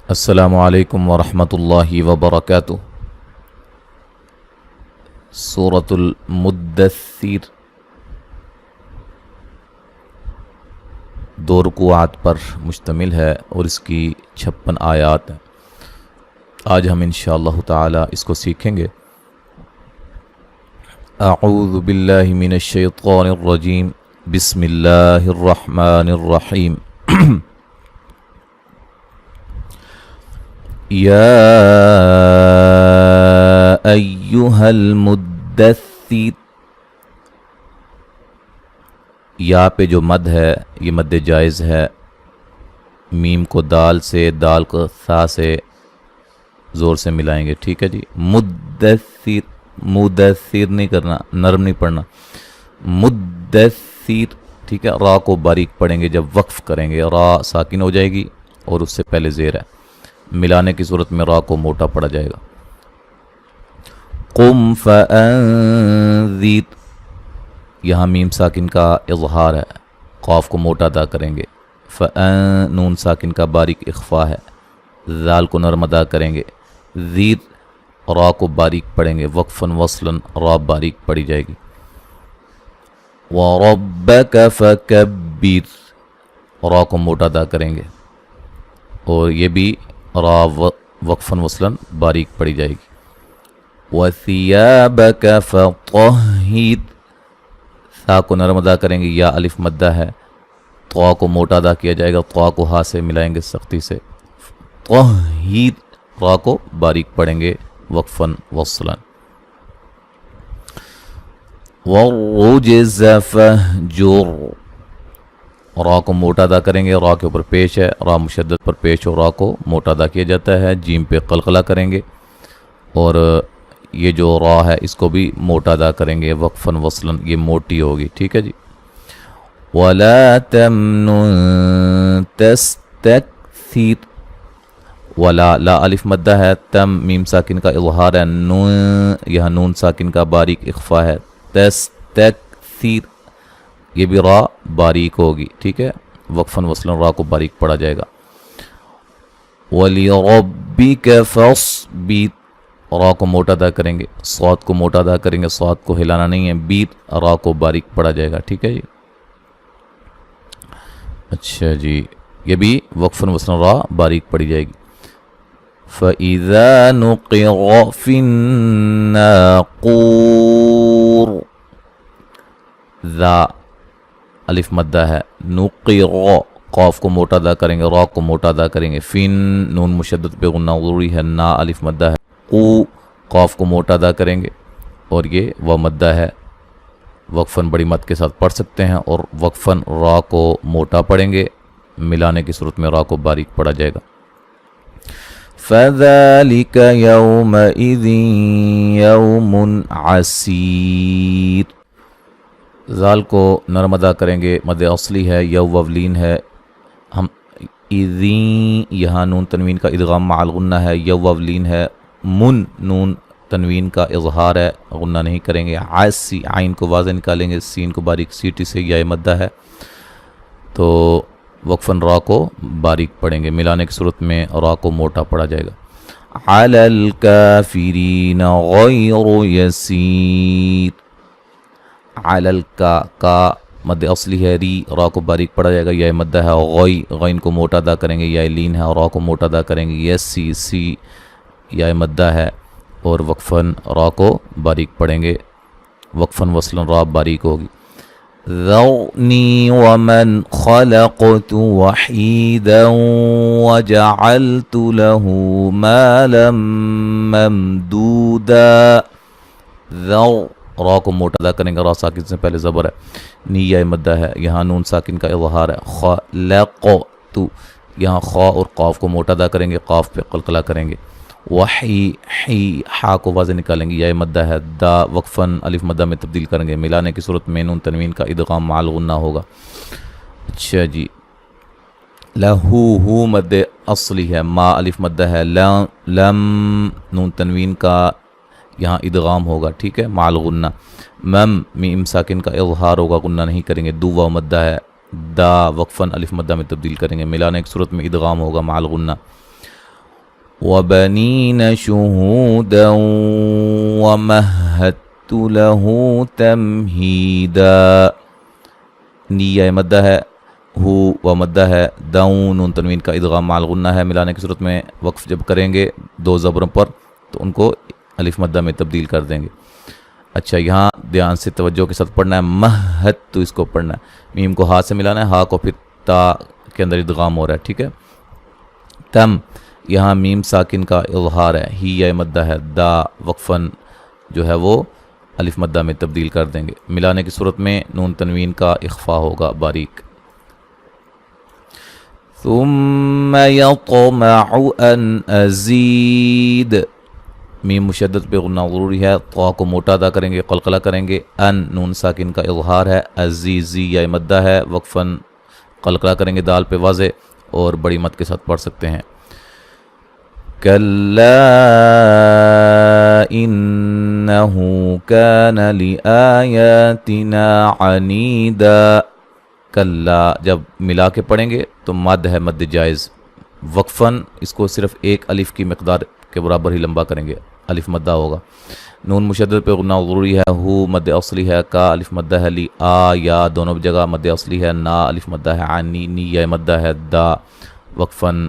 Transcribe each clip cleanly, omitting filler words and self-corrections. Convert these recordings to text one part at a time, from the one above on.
السلام علیکم ورحمۃ اللہ وبرکاتہ۔ سورۃ المدثر 2 رکوعات پر مشتمل ہے اور اس کی 56 آیات ہیں۔ آج ہم انشاءاللہ تعالی اس کو سیکھیں گے۔ اعوذ باللہ من الشیطان الرجیم، بسم اللہ الرحمن الرحیم۔ یا ایہا المدثر، یا پہ جو مد ہے یہ مد جائز ہے۔ میم کو دال سے، دال کو ثا سے زور سے ملائیں گے، ٹھیک ہے جی۔ مدثر، مدثر نہیں کرنا، نرم نہیں پڑھنا، مدثر، ٹھیک ہے۔ را کو باریک پڑھیں گے، جب وقف کریں گے را ساکن ہو جائے گی اور اس سے پہلے زیر ہے، ملانے کی صورت میں را کو موٹا پڑا جائے گا۔ قم فانذر، یہاں میم ساکن کا اظہار ہے، قاف کو موٹا ادا کریں گے۔ فان، نون ساکن کا باریک اخفا ہے، ذال کو نرم ادا کریں گے۔ ذیر، را کو باریک پڑھیں گے، وقفاً وصلاً را باریک پڑھی جائے گی۔ وربک فکبر، را کو موٹا ادا کریں گے اور یہ بھی را وقفاً وصلاً باریک پڑھی جائے گی۔ وثیابک فطہر، ثا کو نرم ادا کریں گے، یا الف مدہ ہے، طا کو موٹا ادا کیا جائے گا، طا کو ہا سے ملائیں گے سختی سے۔ طہر، را کو باریک پڑھیں گے وقفاً وصلاً۔ والرجز فہجر، را کو موٹا ادا کریں گے، را کے اوپر پیش ہے، را مشدد پر پیش ہو، را کو موٹا ادا کیا جاتا ہے، جیم پہ قلقلہ کریں گے اور یہ جو را ہے اس کو بھی موٹا ادا کریں گے وقفاً وصلاً، یہ موٹی ہوگی، ٹھیک ہے جی۔ وَلَا تَمْنُن تَسْتَكْثِرْ، ولا، لا الف مدہ ہے، تم میم ساکن کا اظہار ہے، نون، یہاں نون ساکن کا باریک اخفا ہے۔ تستکثر، یہ بھی را باریک ہوگی، ٹھیک ہے، وقفاً وصلاً را کو باریک پڑھا جائے گا۔ وَلِرَبِّكَ فَاصْبِرْ، را کو موٹا ادا کریں گے، صاد کو موٹا ادا کریں گے، صاد کو ہلانا نہیں ہے، بیر، را کو باریک پڑھا جائے گا، ٹھیک ہے جی۔ اچھا جی، یہ بھی وقفاً وصلاً را باریک پڑھی جائے گی۔ فَإِذَا نُقِرَ فِي النَّاقُورِ، ذا الف مدہ ہے، نُقِرَ، قاف کو موٹا ادا کریں گے، را کو موٹا ادا کریں گے۔ فن، نون مشدد پہ غنہ ضروری ہے، نا الف مدہ ہے، قو، قاف کو موٹا ادا کریں گے اور یہ و مدہ ہے، وقفاً بڑی مد کے ساتھ پڑھ سکتے ہیں اور وقفاً را کو موٹا پڑھیں گے، ملانے کی صورت میں را کو باریک پڑھا جائے گا۔ فَذَلِكَ يَوْمَئِذٍ يَوْمٌ عَسِيرٌ، ذال کو نرم ادا کریں گے، مد اصلی ہے، یو وولین ہے، ہم اذین، یہاں نون تنوین کا ادغام مع الغنہ ہے، یو وولین ہے، من، نون تنوین کا اظہار ہے، غنہ نہیں کریں گے۔ عاسی، عین کو واضح نکالیں گے، سین کو باریک سیٹی سے، یا مدہ ہے تو وقفاً را کو باریک پڑھیں گے، ملانے کی صورت میں را کو موٹا پڑھا جائے گا۔ علی الکافرین غیر یسیر، علی الکا، کا مد اصلی ہے، ری، را کو باریک پڑھا جائے گا، یا مدہ ہے، غی، غین کو موٹا ادا کریں گے، یا لین ہے اور را کو موٹا ادا کریں گے، یسی، سی، یا مدہ ہے اور وقفاً را کو باریک پڑھیں گے، وقفاً وصلاً را باریک ہوگی۔ ذرنی ومن خلقت وحیدا وجعلت له مالا ممدودا، ذر، را کو موٹا ادا کریں گے، را ساکن سے پہلے زبر ہے، نی، یا مدہ ہے، یہاں نون ساکن کا اظہار ہے۔ خلقت، یہاں خا اور قاف کو موٹا ادا کریں گے، قاف پہ قلقلہ کریں گے۔ وحی، حی، ہا کو واضح نکالیں گے، یا مدہ ہے، دا وقفاً الف مدہ میں تبدیل کریں گے، ملانے کی صورت میں نون تنوین کا ادغام مع الغنہ ہوگا۔ اچھا جی، لہو، ہو مد اصلی ہے، ما الف مدہ ہے، لم، نون تنوین کا یہاں ادغام ہوگا، ٹھیک ہے، مع الغنہ۔ مم، میم ساکن کا اظہار ہوگا، غنہ نہیں کریں گے، دو واو مدہ ہے، دا وقفاً الف مدہ میں تبدیل کریں گے، ملانے کی صورت میں ادغام ہوگا مع الغنہ۔ وبنین شہودا ومہدت لہ تمہیدا. نیہ مدہ ہے، ہو و مدہ ہے، داؤں نون تنوین کا ادغام مع الغنہ ہے. ملانے کی صورت میں وقف جب کریں گے دو زبروں پر تو ان کو الف مدہ میں تبدیل کر دیں گے. اچھا یہاں دھیان سے توجہ کے ساتھ پڑھنا ہے. مہد تو اس کو پڑھنا ہے، میم کو ہا سے ملانا ہے، ہا کو پھر تا کے اندر ادغام ہو رہا ہے. ٹھیک ہے. تم یہاں میم ساکن کا اظہار ہے، ہی یا مدہ ہے، دا وقفاً جو ہے وہ الف مدہ میں تبدیل کر دیں گے. ملانے کی صورت میں نون تنوین کا اخفا ہوگا باریک. ثم يطمع ان ازید. میم مشدد پہ غنہ ضروری ہے، طا کو موٹا ادا کریں گے، قلقلہ کریں گے. ان نون ساکن کا اظہار ہے، عزیزی یا مدہ ہے، وقفاً قلقلہ کریں گے دال پہ واضح اور بڑی مد کے ساتھ پڑھ سکتے ہیں. کلا انہ کان لآیاتنا عنیدا. کلا جب ملا کے پڑھیں گے تو مد ہے، مد جائز. وقفاً اس کو صرف ایک الف کی مقدار کے برابر ہی لمبا کریں گے، الف مدہ ہوگا. نون مشدد پہ غنہ ضروری ہے، ہو مد اصلی ہے، کا الف مدہ ہے، لی آ یا دونوں جگہ مد اصلی ہے، نا الف مدہ ہے، عنی نی یا مدہ ہے، دا وقفاً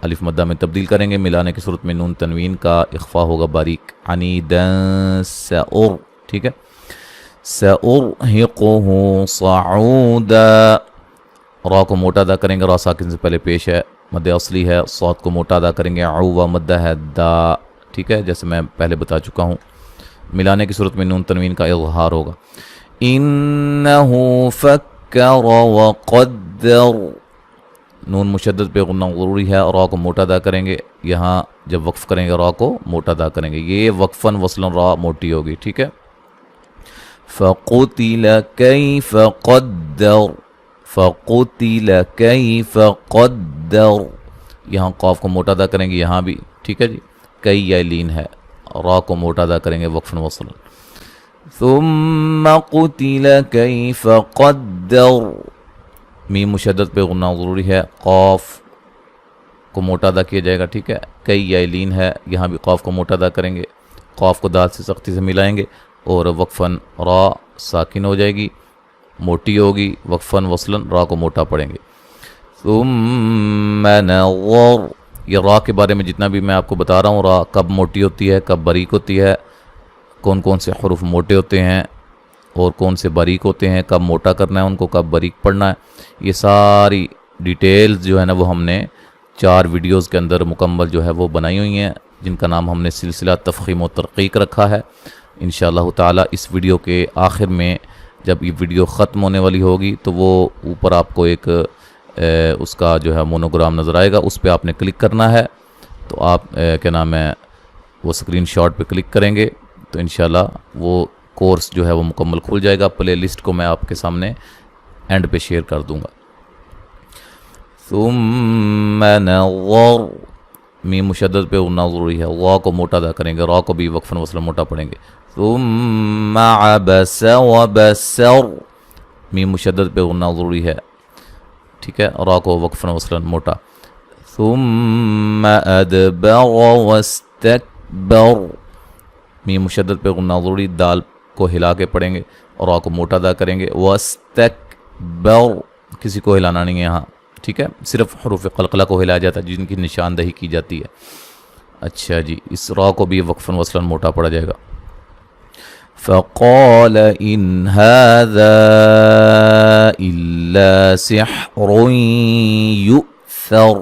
الف مدہ میں تبدیل کریں گے. ملانے کی صورت میں نون تنوین کا اخفا ہوگا باریک. عنیدن سأر. ٹھیک ہے. سأرہقہ صعودا. را کو موٹا ادا کریں گے، را ساکن سے پہلے پیش ہے، مد اصلی ہے. صاد کو موٹا ادا کریں گے، عو مدہ ہے، دا. ٹھیک ہے، جیسے میں پہلے بتا چکا ہوں. ملانے کی صورت میں نون تنوین کا اظہار ہوگا. انہ فکر وقدر. نون مشدد پہ غنہ ضروری ہے، را کو موٹا ادا کریں گے. یہاں جب وقف کریں گے را کو موٹا ادا کریں گے، یہ وقفاً وصلاً را موٹی ہوگی. ٹھیک ہے. فقتل کیف قدر. فقتل کیف قدر. یہاں قاف کو موٹا ادا کریں گے، یہاں بھی. ٹھیک ہے جی. کئی یا لین ہے، را کو موٹا ادا کریں گے وقفاً وصلاً. ثم قتل کیف قدر. میم مشدد پہ غنہ ضروری ہے، قاف کو موٹا ادا کیا جائے گا. ٹھیک ہے. کئی یا لین ہے، یہاں بھی قاف کو موٹا ادا کریں گے، قاف کو دال سے سختی سے ملائیں گے اور وقفاً را ساکن ہو جائے گی، موٹی ہوگی. وقفاً وصلاً را کو موٹا پڑھیں گے. ثم نظر. یہ را کے بارے میں جتنا بھی میں آپ کو بتا رہا ہوں، را کب موٹی ہوتی ہے، کب باریک ہوتی ہے، کون کون سے حروف موٹے ہوتے ہیں اور کون سے باریک ہوتے ہیں، کب موٹا کرنا ہے ان کو، کب باریک پڑھنا ہے، یہ ساری ڈیٹیلز جو ہے نا وہ ہم نے 4 ویڈیوز کے اندر مکمل جو ہے وہ بنائی ہوئی ہیں، جن کا نام ہم نے سلسلہ تفخیم و ترقیق رکھا ہے. انشاءاللہ تعالی اس ویڈیو کے آخر میں جب یہ ویڈیو ختم ہونے والی ہوگی تو وہ اوپر آپ کو ایک اس کا جو ہے مونوگرام نظر آئے گا، اس پہ آپ نے کلک کرنا ہے. تو آپ کیا نام ہے وہ اسکرین شاٹ پہ کلک کریں گے تو انشاءاللہ وہ کورس جو ہے وہ مکمل کھل جائے گا. پلے لسٹ کو میں آپ کے سامنے اینڈ پہ شیئر کر دوں گا. ثم نظر. میم مشدد پہ غنہ ضروری ہے، وا کو موٹا ادا کریں گے، را کو بھی وقفاً وصلاً موٹا پڑھیں گے. ثم عبس وبسر. میم مشدد پہ غنہ ضروری ہے. ٹھیک ہے. را کو وقفاً وصلاً موٹا. ثم ادبر واستکبر. میم مشدد پہ غنہ ضروری، دال کو ہلا کے پڑھیں گے اور را کو موٹا ادا کریں گے. واستکبر. کسی کو ہلانا نہیں ہے یہاں. ٹھیک ہے. صرف حروف قلقلہ کو ہلایا جاتا ہے جن کی نشاندہی کی جاتی ہے. اچھا جی. اس را کو بھی وقفاً وصلاً موٹا پڑھا جائے گا. فقال ان هذا الا سحر یؤثر.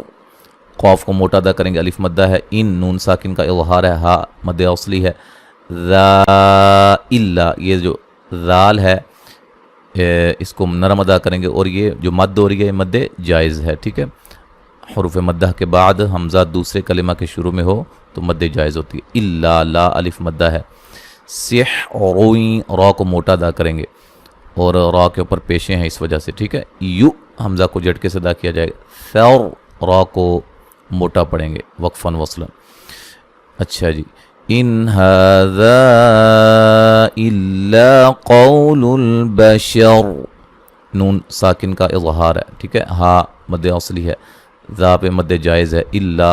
قاف کو موٹا ادا کریں گے، الف مدہ ہے. ان نون ساکن کا اظہار ہے، ہا مد اصلی ہے. ذا الا، یہ جو ذال ہے اس کو نرم ادا کریں گے اور یہ جو مد ہو رہی ہے مد جائز ہے. ٹھیک ہے. حروف مدہ کے بعد حمزہ دوسرے کلمہ کے شروع میں ہو تو مد جائز ہوتی ہے. الا لا الف مدہ ہے. سحر، را کو موٹا ادا کریں گے اور را کے اوپر پیشے ہیں اس وجہ سے. ٹھیک ہے. یو حمزہ کو جھٹکے سے ادا کیا جائے گا. ثر، را کو موٹا پڑھیں گے وقفاً وصلاً. اچھا جی. ان هذا الا قول البشر. نون ساکن کا اظہار ہے. ٹھیک ہے. ہا مد اصلی ہے، ذا پہ مد جائز ہے. الا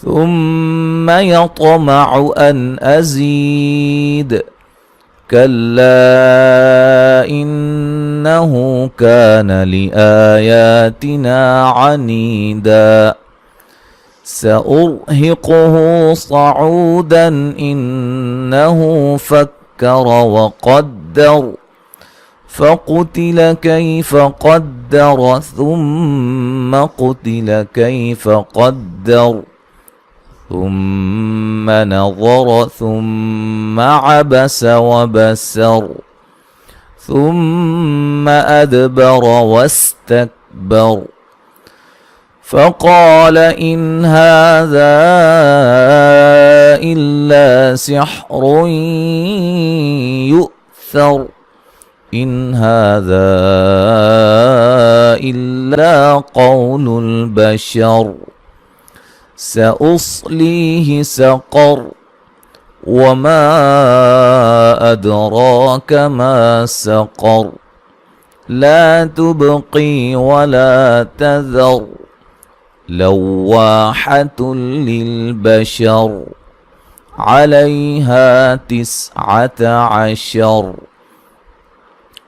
ثم يطمع أن أزيد كلا إنه كان لآياتنا عنيدا سأرهقه صعودا إنه فكر وقدر فقتل كيف قدر ثم قتل كيف قدر ثم نظر ثم عبس وبسر ثم أدبر واستكبر فقال إن هذا إلا سحر يؤثر إن هذا إلا قول البشر سأصليه سقر وما أدراك ما سقر لا تبقي ولا تذر لواحة للبشر عليها 19।